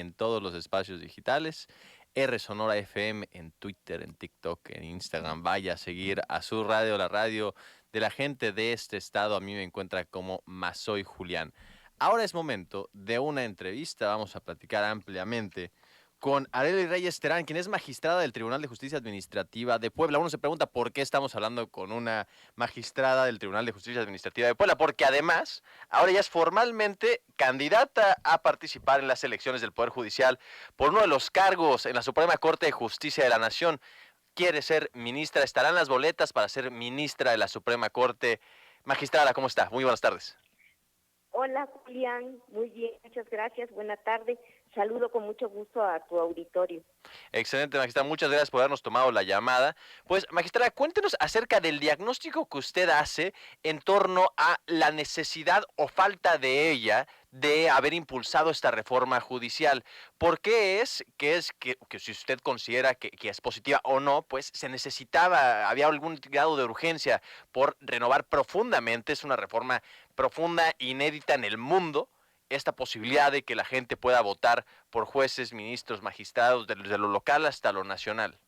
en todos los espacios digitales. R Sonora FM en Twitter, en TikTok, en Instagram. Vaya a seguir a su radio, la radio de la gente de este estado. A mí me encuentra como Masoy Julián. Ahora es momento de una entrevista. Vamos a platicar ampliamente con Arely Reyes Terán, quien es magistrada del Tribunal de Justicia Administrativa de Puebla. Uno se pregunta por qué estamos hablando con una magistrada del Tribunal de Justicia Administrativa de Puebla, porque además ahora ya es formalmente candidata a participar en las elecciones del Poder Judicial por uno de los cargos en la Suprema Corte de Justicia de la Nación. Quiere ser ministra, estarán las boletas para ser ministra de la Suprema Corte. Magistrada, ¿cómo está? Muy buenas tardes. Hola Julián, muy bien, muchas gracias, buena tarde. Saludo con mucho gusto a tu auditorio. Excelente, magistrada, muchas gracias por habernos tomado la llamada. Pues, magistrada, cuéntenos acerca del diagnóstico que usted hace en torno a la necesidad o falta de ella de haber impulsado esta reforma judicial. ¿Por qué que si usted considera que es positiva o no, pues se necesitaba, había algún grado de urgencia por renovar profundamente, es una reforma profunda, inédita en el mundo, esta posibilidad de que la gente pueda votar por jueces, ministros, magistrados, desde lo local hasta lo nacional?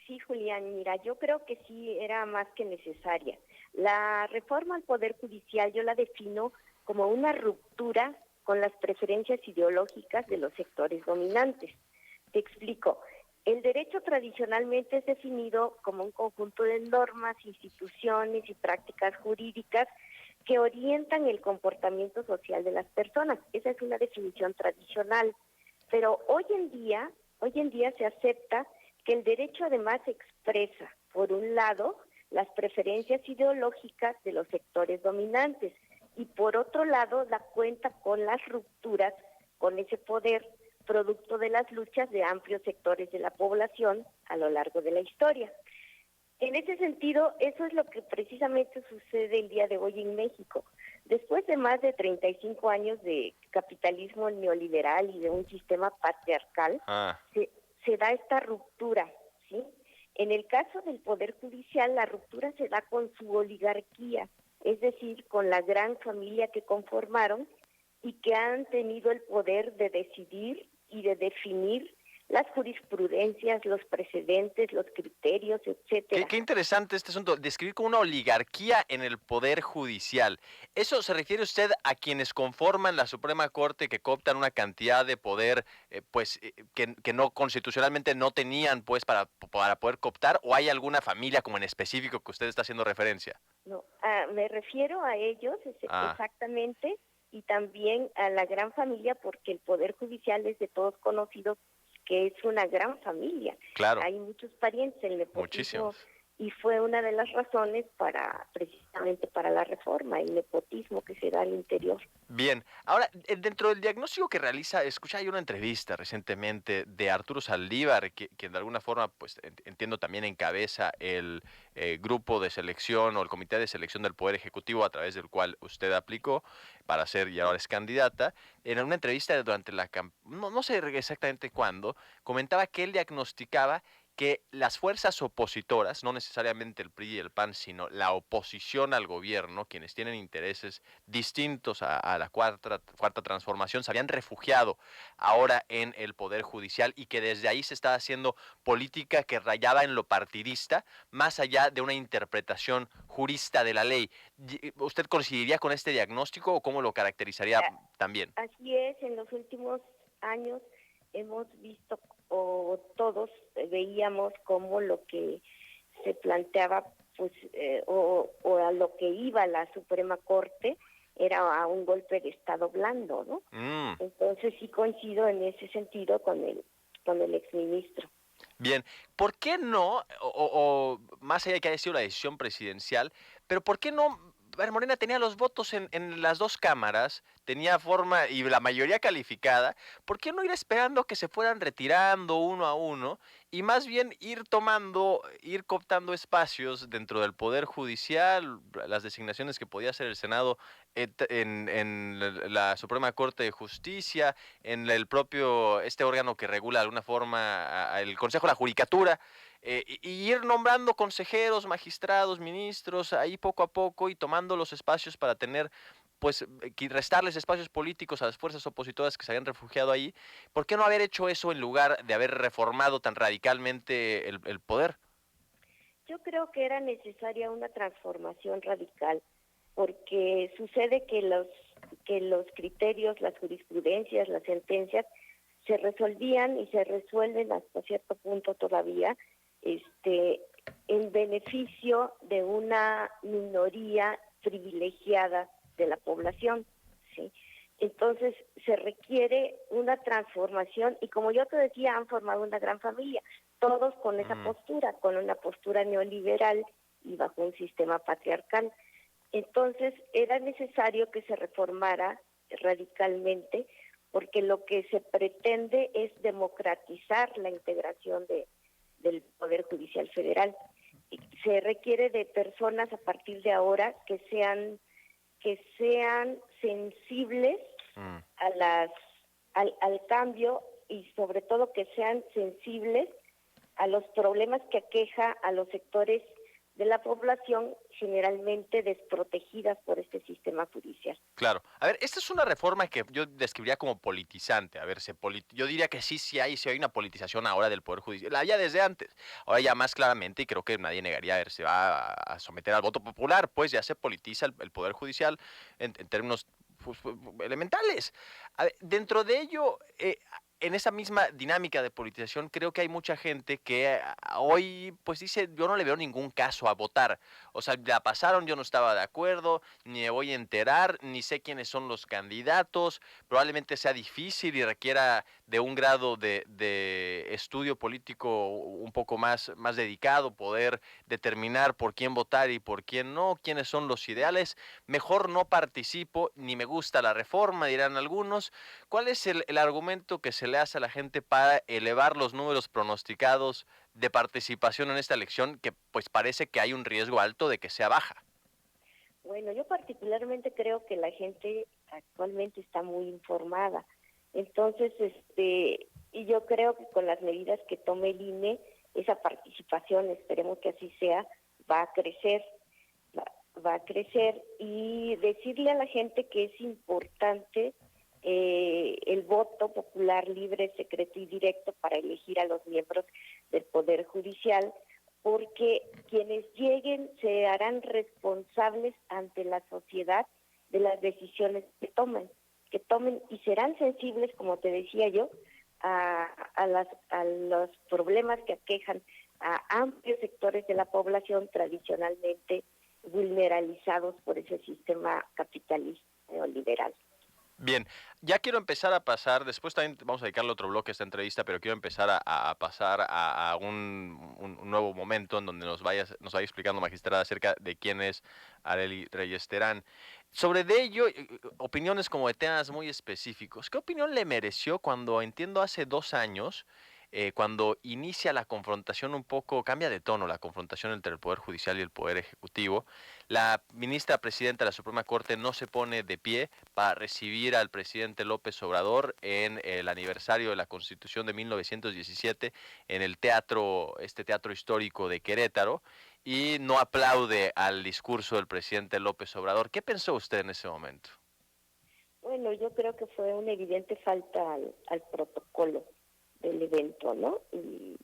Sí, Julián, mira, yo creo que sí era más que necesaria. La reforma al Poder Judicial yo la defino como una ruptura con las preferencias ideológicas de los sectores dominantes. Te explico. El derecho tradicionalmente es definido como un conjunto de normas, instituciones y prácticas jurídicas que orientan el comportamiento social de las personas. Esa es una definición tradicional. Pero hoy en día se acepta que el derecho además expresa, por un lado, las preferencias ideológicas de los sectores dominantes y por otro lado, da cuenta con las rupturas con ese poder producto de las luchas de amplios sectores de la población a lo largo de la historia. En ese sentido, eso es lo que precisamente sucede el día de hoy en México. Después de más de 35 años de capitalismo neoliberal y de un sistema patriarcal, se da esta ruptura, ¿sí? En el caso del Poder Judicial, la ruptura se da con su oligarquía, es decir, con la gran familia que conformaron y que han tenido el poder de decidir y de definir las jurisprudencias, los precedentes, los criterios, etcétera. Qué interesante este asunto, describir como una oligarquía en el Poder Judicial. ¿Eso se refiere usted a quienes conforman la Suprema Corte, que cooptan una cantidad de poder que no constitucionalmente no tenían pues para poder cooptar, o hay alguna familia como en específico que usted está haciendo referencia? No, me refiero a ellos exactamente, y también a la gran familia, porque el Poder Judicial es de todos conocido que es una gran familia. Claro. Hay muchos parientes, el nepotismo, muchísimos. Y fue una de las razones precisamente para la reforma, el nepotismo que se da al interior. Bien, ahora, dentro del diagnóstico que realiza, escuché hay una entrevista recientemente de Arturo Saldívar, que de alguna forma, pues entiendo también encabeza el grupo de selección o el comité de selección del Poder Ejecutivo a través del cual usted aplicó para ser y ahora es candidata. En una entrevista durante la campaña, no sé exactamente cuándo, comentaba que él diagnosticaba que las fuerzas opositoras, no necesariamente el PRI y el PAN, sino la oposición al gobierno, quienes tienen intereses distintos a la cuarta transformación, se habían refugiado ahora en el Poder Judicial y que desde ahí se estaba haciendo política que rayaba en lo partidista, más allá de una interpretación jurista de la ley. ¿Usted coincidiría con este diagnóstico o cómo lo caracterizaría también? Así es, en los últimos años hemos visto, o todos veíamos como lo que se planteaba, pues, o a lo que iba la Suprema Corte era a un golpe de Estado blando, ¿no? Entonces sí coincido en ese sentido con el exministro. Bien, ¿por qué no, o más allá de que haya sido la decisión presidencial, pero por qué no? Morena tenía los votos en las dos cámaras, tenía forma y la mayoría calificada. ¿Por qué no ir esperando que se fueran retirando uno a uno y más bien ir cooptando espacios dentro del Poder Judicial, las designaciones que podía hacer el Senado en la Suprema Corte de Justicia, en el propio, este órgano que regula de alguna forma el Consejo de la Judicatura, y ir nombrando consejeros, magistrados, ministros, ahí poco a poco y tomando los espacios para tener pues restarles espacios políticos a las fuerzas opositoras que se habían refugiado ahí. ¿Por qué no haber hecho eso en lugar de haber reformado tan radicalmente el poder? Yo creo que era necesaria una transformación radical, porque sucede que los criterios, las jurisprudencias, las sentencias se resolvían y se resuelven hasta cierto punto todavía, este, en beneficio de una minoría privilegiada de la población, ¿sí? Entonces se requiere una transformación y como yo te decía, han formado una gran familia, todos con esa Mm, postura, con una postura neoliberal y bajo un sistema patriarcal. Entonces era necesario que se reformara radicalmente porque lo que se pretende es democratizar la integración del Poder Judicial Federal. Y se requiere de personas a partir de ahora que sean sensibles mm. a al cambio y sobre todo que sean sensibles a los problemas que aqueja a los sectores de la población generalmente desprotegidas por este sistema judicial. Claro. A ver, esta es una reforma que yo describiría como politizante. A ver, yo diría que sí hay una politización ahora del Poder Judicial. La había desde antes. Ahora ya más claramente, y creo que nadie negaría, a ver, se va a someter al voto popular, pues ya se politiza el Poder Judicial en términos pues, elementales. A ver, dentro de ello, en esa misma dinámica de politización, creo que hay mucha gente que hoy, pues dice, yo no le veo ningún caso a votar. O sea, la pasaron, yo no estaba de acuerdo, ni me voy a enterar, ni sé quiénes son los candidatos, probablemente sea difícil y requiera de un grado de estudio político un poco más dedicado, poder determinar por quién votar y por quién no, quiénes son los ideales. Mejor no participo, ni me gusta la reforma, dirán algunos. ¿Cuál es el argumento que se le hace a la gente para elevar los números pronosticados de participación en esta elección que pues parece que hay un riesgo alto de que sea baja? Bueno, yo particularmente creo que la gente actualmente está muy informada. Entonces, y yo creo que con las medidas que tome el INE, esa participación, esperemos que así sea, va a crecer, va, va a crecer y decirle a la gente que es importante el voto popular libre, secreto y directo para elegir a los miembros del Poder Judicial, porque quienes lleguen se harán responsables ante la sociedad de las decisiones que tomen y serán sensibles, como te decía yo, a los problemas que aquejan a amplios sectores de la población tradicionalmente vulneralizados por ese sistema capitalista neoliberal. Bien, ya quiero empezar a pasar, después también vamos a dedicarle otro bloque a esta entrevista, pero quiero empezar a pasar a un nuevo momento en donde nos vaya explicando, magistrada, acerca de quién es Arely Reyes Terán. Sobre de ello, opiniones como de temas muy específicos. ¿Qué opinión le mereció cuando, entiendo, hace 2 años, cuando inicia la confrontación un poco, cambia de tono la confrontación entre el Poder Judicial y el Poder Ejecutivo? La ministra presidenta de la Suprema Corte no se pone de pie para recibir al presidente López Obrador en el aniversario de la Constitución de 1917 en el teatro, este teatro histórico de Querétaro, y no aplaude al discurso del presidente López Obrador. ¿Qué pensó usted en ese momento? Bueno, yo creo que fue una evidente falta al protocolo del evento, ¿no? Y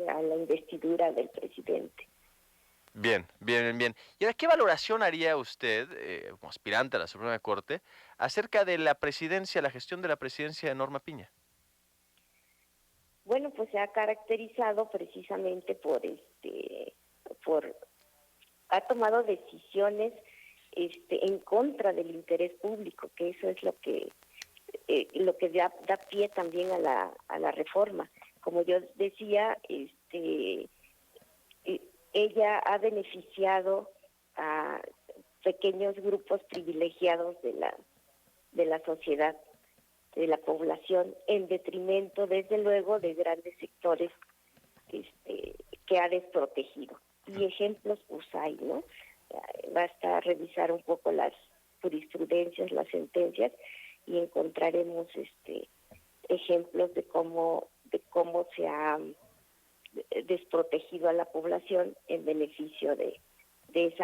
a la investidura del presidente. Bien, bien, bien, bien. ¿Y ahora qué valoración haría usted, como aspirante a la Suprema Corte, acerca de la presidencia, la gestión de la presidencia de Norma Piña? Bueno, pues se ha caracterizado precisamente por ha tomado decisiones en contra del interés público, que eso es lo que da pie también a la reforma. Como yo decía, ella ha beneficiado a pequeños grupos privilegiados de la sociedad, de la población, en detrimento, desde luego, de grandes sectores que ha desprotegido. Y ejemplos pues hay, ¿no? Basta revisar un poco las jurisprudencias, las sentencias, y encontraremos ejemplos de cómo se ha desprotegido a la población en beneficio de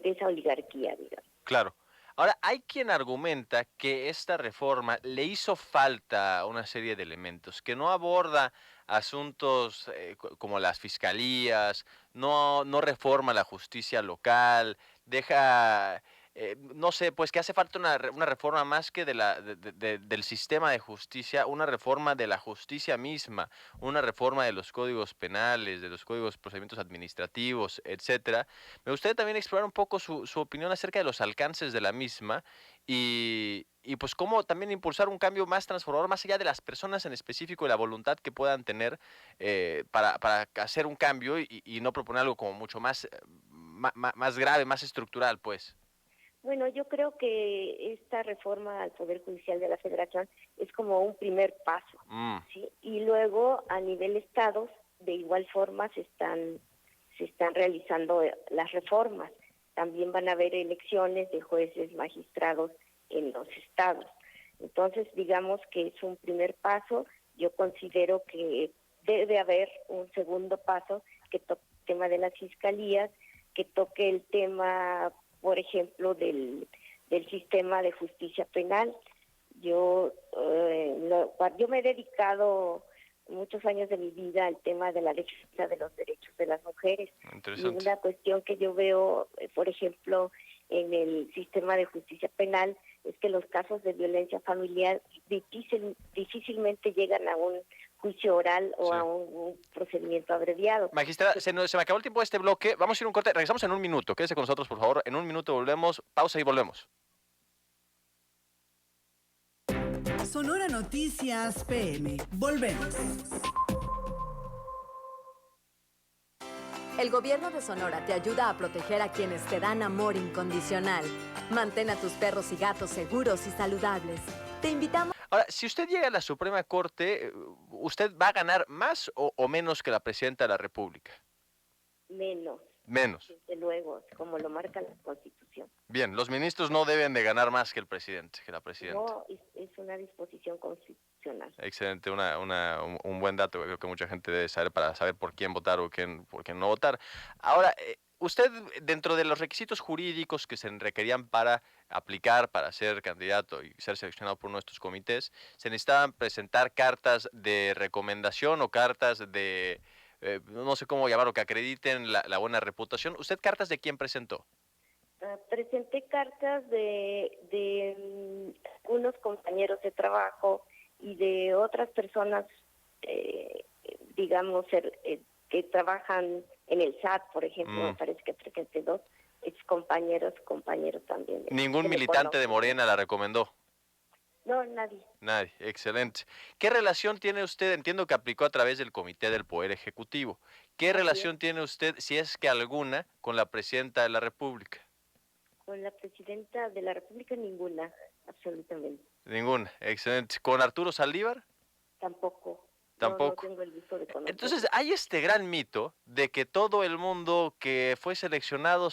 esa oligarquía, digamos. Claro. Ahora, hay quien argumenta que esta reforma le hizo falta a una serie de elementos, que no aborda asuntos como las fiscalías, no reforma la justicia local, deja, no sé, pues que hace falta una reforma más que del sistema de justicia, una reforma de la justicia misma, una reforma de los códigos penales, de los códigos de procedimientos administrativos, etcétera. Me gustaría también explorar un poco su opinión acerca de los alcances de la misma y pues cómo también impulsar un cambio más transformador, más allá de las personas en específico y la voluntad que puedan tener para hacer un cambio y no proponer algo como mucho más, más grave, más estructural, pues. Bueno, yo creo que esta reforma al Poder Judicial de la Federación es como un primer paso, Mm, ¿sí? Y luego a nivel estados, de igual forma se están realizando las reformas. También van a haber elecciones de jueces, magistrados en los estados. Entonces, digamos que es un primer paso. Yo considero que debe haber un segundo paso que toque el tema de las fiscalías, que toque el tema, por ejemplo, del sistema de justicia penal. Yo me he dedicado muchos años de mi vida al tema de la defensa de los derechos de las mujeres. Y interesante. una cuestión que yo veo, por ejemplo, en el sistema de justicia penal, es que los casos de violencia familiar difícilmente llegan a un juicio oral o Sí. a un procedimiento abreviado. Magistrada, se me acabó el tiempo de este bloque. Vamos a ir a un corte. Regresamos en un minuto. Quédese con nosotros, por favor. En un minuto volvemos. Pausa y volvemos. Sonora Noticias PM. Volvemos. El gobierno de Sonora te ayuda a proteger a quienes te dan amor incondicional. Mantén a tus perros y gatos seguros y saludables. Te invitamos. Ahora, si usted llega a la Suprema Corte, ¿usted va a ganar más o menos que la presidenta de la República? Menos, Menos. desde luego, como lo marca la Constitución. Bien, los ministros no deben de ganar más que el presidente, que la presidenta. No, es una disposición constitucional. Excelente, un buen dato que creo que mucha gente debe saber para saber por quién votar o por quién no votar. Ahora, usted, dentro de los requisitos jurídicos que se requerían para aplicar, para ser candidato y ser seleccionado por uno de estos comités, se necesitaban presentar cartas de recomendación o cartas de, no sé cómo llamarlo, que acrediten la buena reputación. ¿Usted cartas de quién presentó? Presenté cartas de unos compañeros de trabajo y de otras personas, digamos, que trabajan en el SAT, por ejemplo, me parece que presenté dos compañeros también. ¿Ningún que me militante de conocen. Morena la recomendó? No, nadie. Nadie, excelente. ¿Qué relación tiene usted? Entiendo que aplicó a través del Comité del Poder Ejecutivo. ¿Qué Así es. relación tiene usted, si es que alguna, con la Presidenta de la República? Con la presidenta de la República ninguna, absolutamente. Ninguna, excelente. ¿Con Arturo Saldívar? Tampoco. No Tampoco. tengo el gusto de conocer. Entonces, hay este gran mito de que todo el mundo que fue seleccionado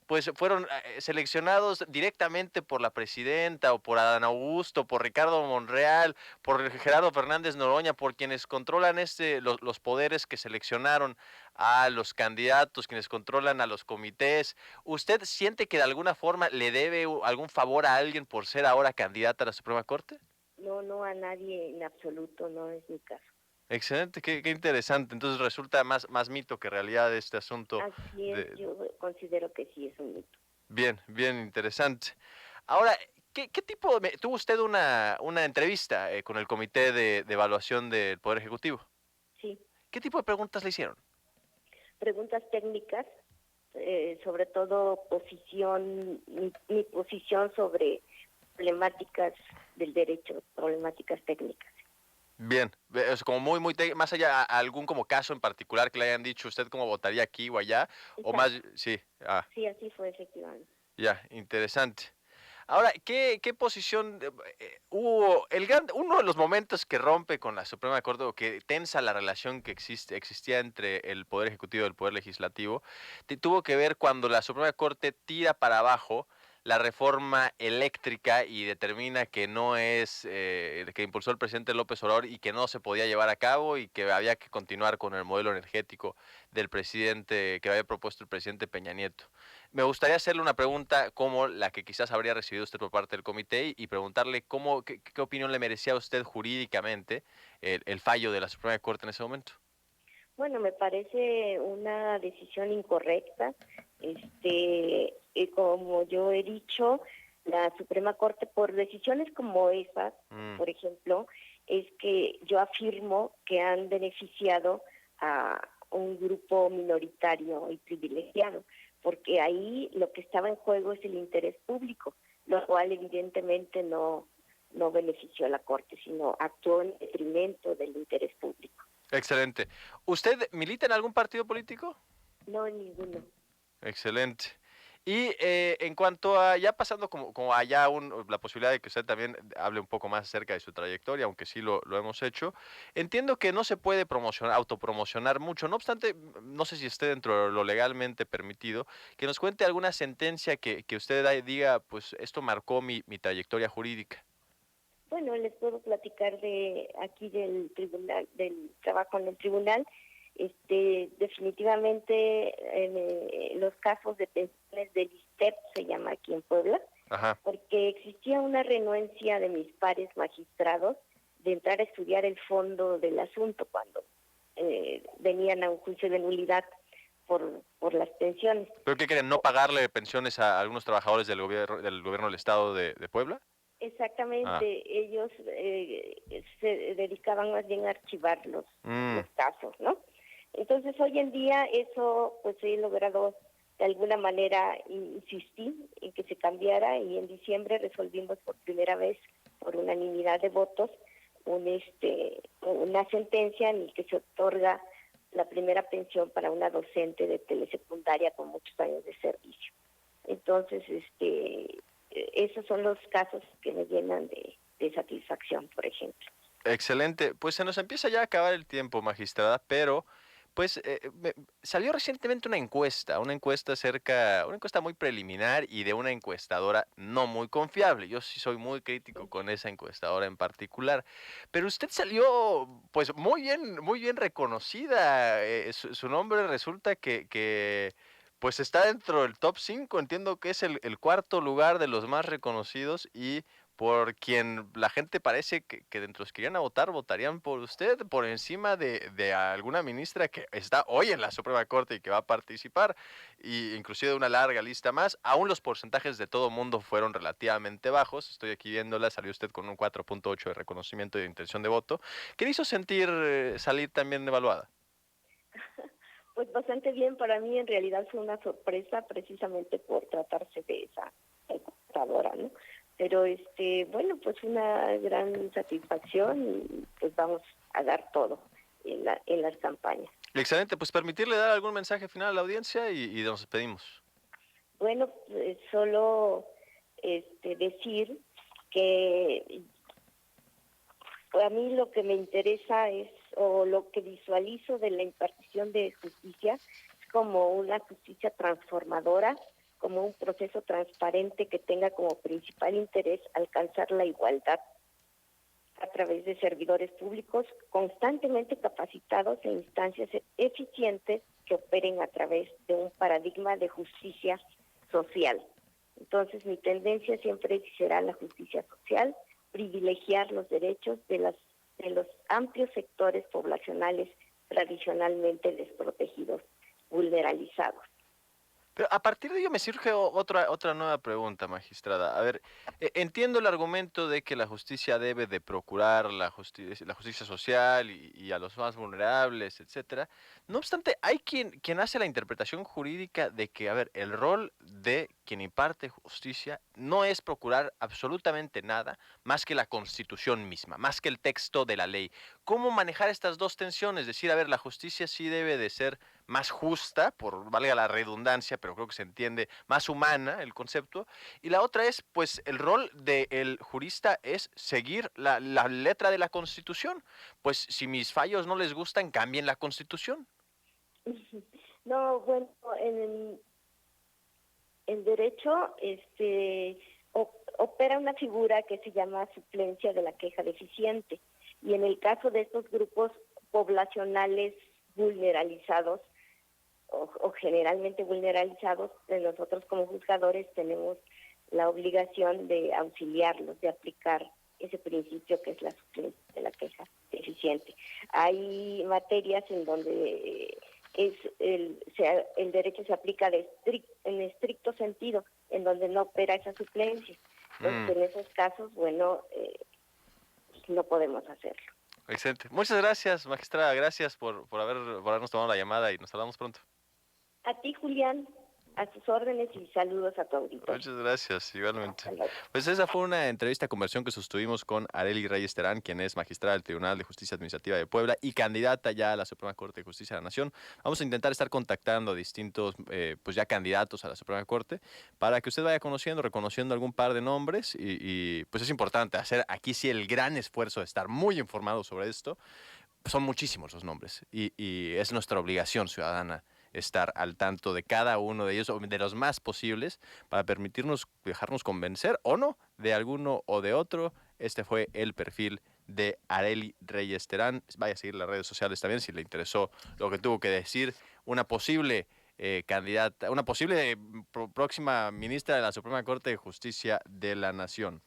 pues fueron seleccionados directamente por la presidenta o por Adán Augusto, por Ricardo Monreal, por Gerardo Fernández Noroña, por quienes controlan los poderes que seleccionaron a los candidatos, quienes controlan a los comités. ¿Usted siente que de alguna forma le debe algún favor a alguien por ser ahora candidata a la Suprema Corte? No a nadie en absoluto, no es mi caso. Excelente, qué interesante. Entonces resulta más mito que realidad este asunto. Así es, yo considero que sí es un mito. Bien interesante. Ahora, ¿qué tipo tuvo usted una entrevista con el Comité de Evaluación del Poder Ejecutivo? Sí, ¿Qué tipo de preguntas le hicieron? preguntas técnicas, sobre todo mi posición sobre problemáticas del derecho, problemáticas técnicas. Bien, es como más allá, algún como caso en particular que le hayan dicho usted cómo votaría aquí o allá, o más, Exacto. sí, Sí, así fue efectivamente. ya, interesante. Ahora, ¿qué posición hubo? Uno de los momentos que rompe con la Suprema Corte o que tensa la relación que existía entre el Poder Ejecutivo y el Poder Legislativo, tuvo que ver cuando la Suprema Corte tira para abajo la reforma eléctrica y determina que no es, que impulsó el presidente López Obrador y que no se podía llevar a cabo y que había que continuar con el modelo energético del presidente, que había propuesto el presidente Peña Nieto. Me gustaría hacerle una pregunta como la que quizás habría recibido usted por parte del comité y preguntarle qué opinión le merecía a usted jurídicamente el fallo de la Suprema Corte en ese momento. Bueno, me parece una decisión incorrecta. Como yo he dicho, la Suprema Corte, por decisiones como esas, por ejemplo, es que yo afirmo que han beneficiado a un grupo minoritario y privilegiado, porque ahí lo que estaba en juego es el interés público, lo cual evidentemente no benefició a la Corte, sino actuó en detrimento del interés público. Excelente. ¿Usted milita en algún partido político? No, ninguno. Excelente. Y en cuanto a, ya pasando como allá la posibilidad de que usted también hable un poco más acerca de su trayectoria, aunque sí lo hemos hecho, entiendo que no se puede autopromocionar mucho, no obstante, no sé si esté dentro de lo legalmente permitido, que nos cuente alguna sentencia que usted diga, pues esto marcó mi trayectoria jurídica. Bueno, les puedo platicar de aquí del tribunal, del trabajo en el tribunal. Definitivamente en los casos de pensiones del ISSSTE se llama aquí en Puebla, Ajá. porque existía una renuencia de mis pares magistrados de entrar a estudiar el fondo del asunto cuando venían a un juicio de nulidad por las pensiones. ¿Pero qué quieren? ¿No pagarle pensiones a algunos trabajadores del gobierno del estado de Puebla? Exactamente, Ah. ellos se dedicaban más bien a archivar los casos, ¿no? Entonces hoy en día eso pues he logrado de alguna manera insistir en que se cambiara y en diciembre resolvimos por primera vez por unanimidad de votos una sentencia en la que se otorga la primera pensión para una docente de telesecundaria con muchos años de servicio. Entonces, esos son los casos que me llenan de satisfacción, por ejemplo. Excelente. Pues se nos empieza ya a acabar el tiempo, magistrada, pero pues salió recientemente una encuesta una encuesta muy preliminar y de una encuestadora no muy confiable. Yo sí soy muy crítico con esa encuestadora en particular, pero usted salió pues muy bien reconocida. Su nombre resulta que pues está dentro del top 5. Entiendo que es el cuarto lugar de los más reconocidos y por quien la gente parece que dentro de los que irían a votar, votarían por usted, por encima de alguna ministra que está hoy en la Suprema Corte y que va a participar, y inclusive de una larga lista más. Aún los porcentajes de todo mundo fueron relativamente bajos. Estoy aquí viéndola, salió usted con un 4.8 de reconocimiento y de intención de voto. ¿Qué le hizo sentir salir también evaluada? Pues bastante bien, para mí en realidad fue una sorpresa precisamente por tratarse de esa encuestadora, ¿no? Pero bueno, pues una gran satisfacción y pues vamos a dar todo en las campañas. Excelente, pues permitirle dar algún mensaje final a la audiencia y nos despedimos. Bueno, solo decir que a mí lo que me interesa o lo que visualizo de la impartición de justicia es como una justicia transformadora, como un proceso transparente que tenga como principal interés alcanzar la igualdad a través de servidores públicos constantemente capacitados e instancias eficientes que operen a través de un paradigma de justicia social. Entonces, mi tendencia siempre será la justicia social, privilegiar los derechos de los amplios sectores poblacionales tradicionalmente desprotegidos, vulneralizados. Pero a partir de ello me surge otra nueva pregunta, magistrada. A ver, entiendo el argumento de que la justicia debe de procurar la justicia social y a los más vulnerables, etcétera. No obstante, hay quien hace la interpretación jurídica de que, a ver, el rol de quien imparte justicia no es procurar absolutamente nada más que la Constitución misma, más que el texto de la ley. ¿Cómo manejar estas dos tensiones? Decir, a ver, la justicia sí debe de ser más justa, por valga la redundancia, pero creo que se entiende, más humana el concepto. Y la otra es, pues, el rol del jurista es seguir la letra de la Constitución. Pues, si mis fallos no les gustan, cambien la Constitución. No, bueno, el derecho opera una figura que se llama suplencia de la queja deficiente. Y en el caso de estos grupos poblacionales vulneralizados o generalmente vulneralizados, nosotros como juzgadores tenemos la obligación de auxiliarlos, de aplicar ese principio que es la suplencia de la queja deficiente. Hay materias en donde el derecho se aplica en estricto sentido, en donde no opera esa suplencia. Entonces, en esos casos, no podemos hacerlo. Excelente. Muchas gracias, magistrada. Gracias por habernos tomado la llamada y nos hablamos pronto. A ti, Julián, a sus órdenes y saludos a tu auditorio. Muchas gracias, igualmente. Hasta luego. Pues esa fue una entrevista, conversión que sostuvimos con Arely Reyes Terán, quien es magistrada del Tribunal de Justicia Administrativa de Puebla y candidata ya a la Suprema Corte de Justicia de la Nación. Vamos a intentar estar contactando a distintos, pues ya candidatos a la Suprema Corte para que usted vaya conociendo, reconociendo algún par de nombres y pues es importante hacer aquí sí el gran esfuerzo de estar muy informado sobre esto. Son muchísimos los nombres y es nuestra obligación ciudadana estar al tanto de cada uno de ellos, o de los más posibles, para permitirnos dejarnos convencer o no de alguno o de otro. Este fue el perfil de Arely Reyes Terán. Vaya a seguir las redes sociales también si le interesó lo que tuvo que decir. Una posible candidata, una posible próxima ministra de la Suprema Corte de Justicia de la Nación.